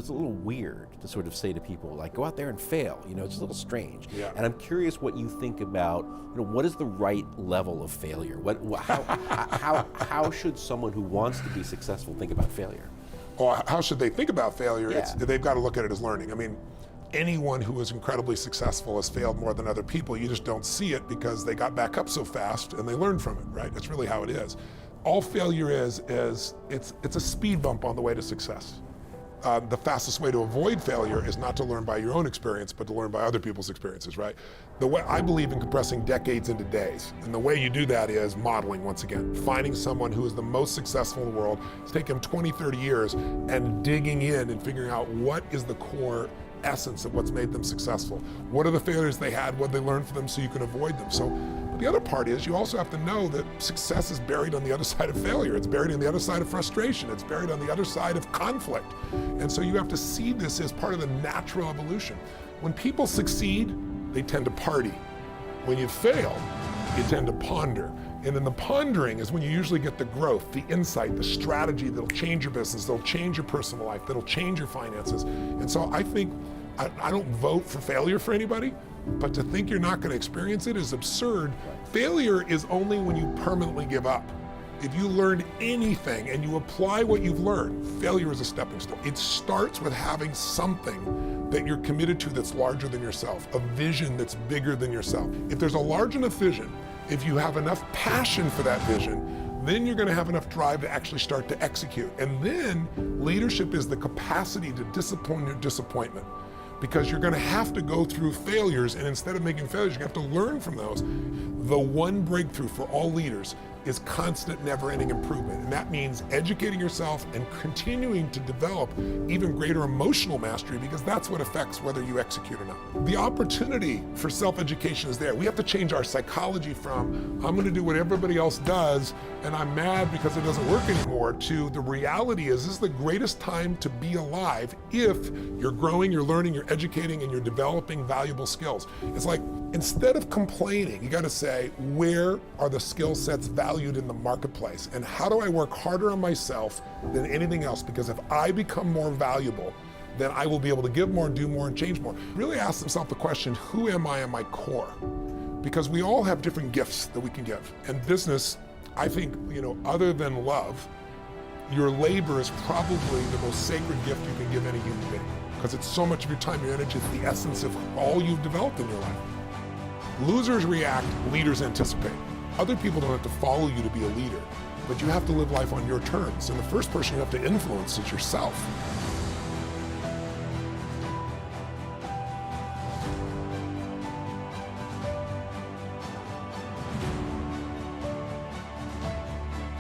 It's a little weird to sort of say to people, like, go out there and fail. It's a little strange. Yeah. And I'm curious what you think about, what is the right level of failure? How should someone who wants to be successful think about failure? Or how should they think about failure? Yeah. They've got to look at it as learning. I mean, anyone who is incredibly successful has failed more than other people. You just don't see it because they got back up so fast and they learned from it, right? That's really how it is. All failure is it's a speed bump on the way to success. The fastest way to avoid failure is not to learn by your own experience, but to learn by other people's experiences, right? The way I believe in compressing decades into days, and the way you do that is modeling, once again. Finding someone who is the most successful in the world, it's taken them 20, 30 years, and digging in and figuring out what is the core essence of what's made them successful. What are the failures they had, what they learned from them so you can avoid them. So the other part is you also have to know that success is buried on the other side of failure. It's buried on the other side of frustration. It's buried on the other side of conflict. And so you have to see this as part of the natural evolution. When people succeed, they tend to party. When you fail, you tend to ponder. And in the pondering is when you usually get the growth, the insight, the strategy that'll change your business, that'll change your personal life, that'll change your finances. And so I think, I don't vote for failure for anybody, but to think you're not going to experience it is absurd. Failure is only when you permanently give up. If you learned anything and you apply what you've learned, failure is a stepping stone. It starts with having something that you're committed to that's larger than yourself, a vision that's bigger than yourself. If there's a large enough vision, if you have enough passion for that vision, then you're going to have enough drive to actually start to execute. And then leadership is the capacity to discipline your disappointment, because you're going to have to go through failures, and instead of making failures, you have to learn from those. The one breakthrough for all leaders is constant, never-ending improvement. And that means educating yourself and continuing to develop even greater emotional mastery, because that's what affects whether you execute or not. The opportunity for self-education is there. We have to change our psychology from, I'm going to do what everybody else does, and I'm mad because it doesn't work anymore, to the reality is this is the greatest time to be alive if you're growing, you're learning, you're educating, and you're developing valuable skills. It's like, instead of complaining, you got to say, where are the skill sets valued in the marketplace? And how do I work harder on myself than anything else? Because if I become more valuable, then I will be able to give more, do more, and change more. Really ask themselves the question, who am I at my core? Because we all have different gifts that we can give. And business, I think, other than love, your labor is probably the most sacred gift you can give any human being, because it's so much of your time, your energy, it's the essence of all you've developed in your life. Losers react, leaders anticipate. Other people don't have to follow you to be a leader, but you have to live life on your terms. And the first person you have to influence is yourself.